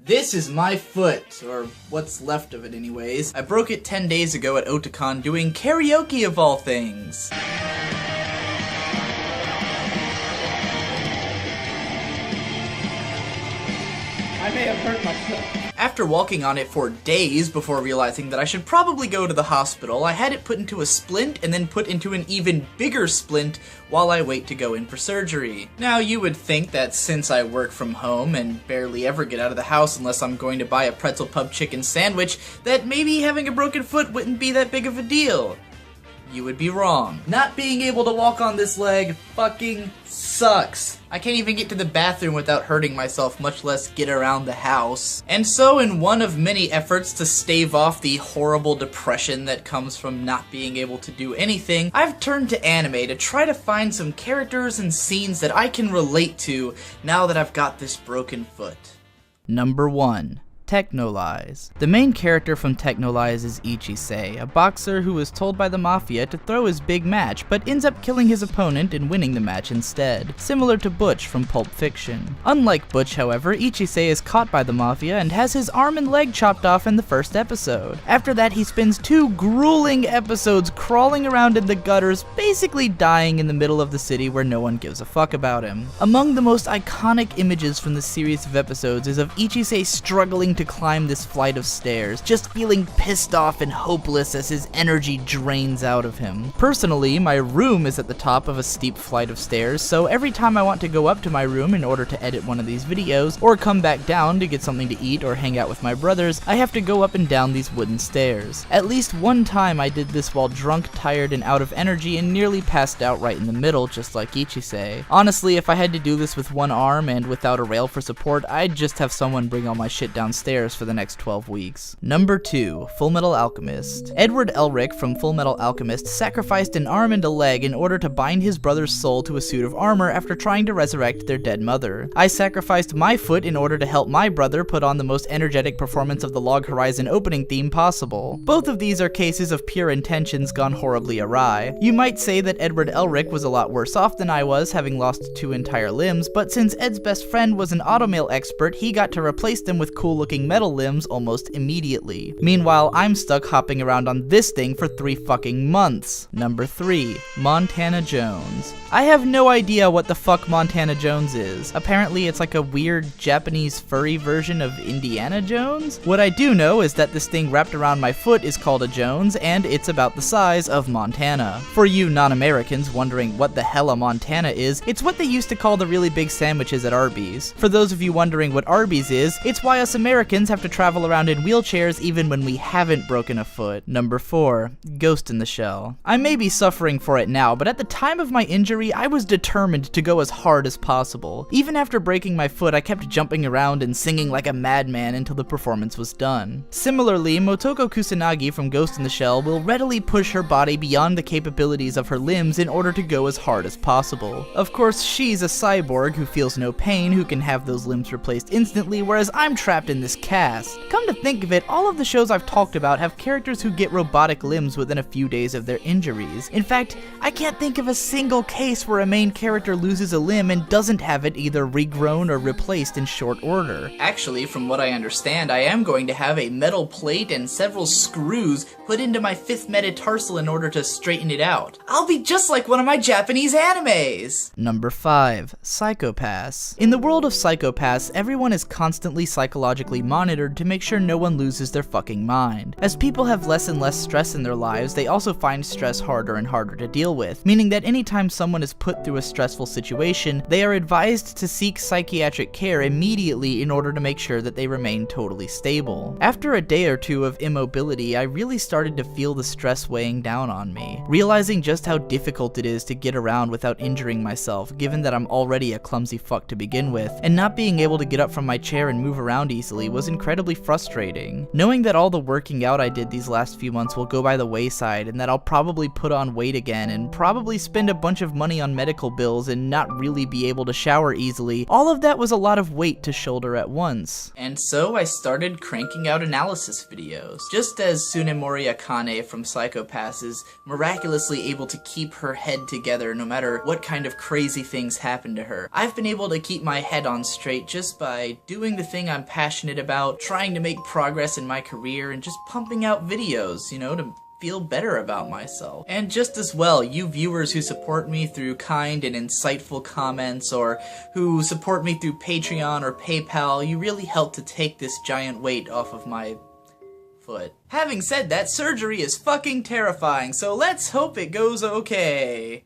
This is my foot, or what's left of it anyways. I broke it 10 days ago at Otakon doing karaoke of all things. I may have hurt my foot. After walking on it for days before realizing that I should probably go to the hospital, I had it put into a splint and then put into an even bigger splint while I wait to go in for surgery. Now you would think that since I work from home and barely ever get out of the house unless I'm going to buy a pretzel pub chicken sandwich, that maybe having a broken foot wouldn't be that big of a deal. You would be wrong. Not being able to walk on this leg fucking sucks. I can't even get to the bathroom without hurting myself, much less get around the house. And so in one of many efforts to stave off the horrible depression that comes from not being able to do anything, I've turned to anime to try to find some characters and scenes that I can relate to now that I've got this broken foot. Number 1. Technolize. The main character from Technolize is Ichise, a boxer who is told by the Mafia to throw his big match, but ends up killing his opponent and winning the match instead, similar to Butch from Pulp Fiction. Unlike Butch, however, Ichise is caught by the Mafia and has his arm and leg chopped off in the first episode. After that, he spends 2 grueling episodes crawling around in the gutters, basically dying in the middle of the city where no one gives a fuck about him. Among the most iconic images from the series of episodes is of Ichise struggling to climb this flight of stairs, just feeling pissed off and hopeless as his energy drains out of him. Personally, my room is at the top of a steep flight of stairs, so every time I want to go up to my room in order to edit one of these videos, or come back down to get something to eat or hang out with my brothers, I have to go up and down these wooden stairs. At least one time I did this while drunk, tired, and out of energy and nearly passed out right in the middle, just like Ichise. Honestly, if I had to do this with one arm and without a rail for support, I'd just have someone bring all my shit downstairs for the next 12 weeks. Number 2. Fullmetal Alchemist. Edward Elric from Fullmetal Alchemist sacrificed an arm and a leg in order to bind his brother's soul to a suit of armor after trying to resurrect their dead mother. I sacrificed my foot in order to help my brother put on the most energetic performance of the Log Horizon opening theme possible. Both of these are cases of pure intentions gone horribly awry. You might say that Edward Elric was a lot worse off than I was, having lost 2 entire limbs, but since Ed's best friend was an automail expert, he got to replace them with cool-looking metal limbs almost immediately. Meanwhile, I'm stuck hopping around on this thing for 3 fucking months. Number 3. Montana Jones. I have no idea what the fuck Montana Jones is. Apparently it's like a weird Japanese furry version of Indiana Jones? What I do know is that this thing wrapped around my foot is called a Jones, and it's about the size of Montana. For you non-Americans wondering what the hell a Montana is, it's what they used to call the really big sandwiches at Arby's. For those of you wondering what Arby's is, it's why us Americans have to travel around in wheelchairs even when we haven't broken a foot. Number 4. Ghost in the Shell. I may be suffering for it now, but at the time of my injury, I was determined to go as hard as possible. Even after breaking my foot, I kept jumping around and singing like a madman until the performance was done. Similarly, Motoko Kusanagi from Ghost in the Shell will readily push her body beyond the capabilities of her limbs in order to go as hard as possible. Of course, she's a cyborg who feels no pain, who can have those limbs replaced instantly, whereas I'm trapped in this cast. Come to think of it, all of the shows I've talked about have characters who get robotic limbs within a few days of their injuries. In fact, I can't think of a single case where a main character loses a limb and doesn't have it either regrown or replaced in short order. Actually, from what I understand, I am going to have a metal plate and several screws put into my 5th metatarsal in order to straighten it out. I'll be just like one of my Japanese animes! Number 5. Psycho-Pass. In the world of Psycho-Pass, everyone is constantly psychologically monitored to make sure no one loses their fucking mind. As people have less and less stress in their lives, they also find stress harder and harder to deal with, meaning that anytime someone is put through a stressful situation, they are advised to seek psychiatric care immediately in order to make sure that they remain totally stable. After a day or 2 of immobility, I really started to feel the stress weighing down on me, realizing just how difficult it is to get around without injuring myself, given that I'm already a clumsy fuck to begin with, and not being able to get up from my chair and move around easily was incredibly frustrating. Knowing that all the working out I did these last few months will go by the wayside, and that I'll probably put on weight again, and probably spend a bunch of money on medical bills and not really be able to shower easily, all of that was a lot of weight to shoulder at once. And so I started cranking out analysis videos. Just as Tsunemori Akane from Psycho-Pass is miraculously able to keep her head together no matter what kind of crazy things happen to her, I've been able to keep my head on straight just by doing the thing I'm passionate excited about trying to make progress in my career and just pumping out videos, you know, to feel better about myself. And just as well, you viewers who support me through kind and insightful comments, or who support me through Patreon or PayPal, you really help to take this giant weight off of my foot. Having said that, surgery is fucking terrifying, so let's hope it goes okay.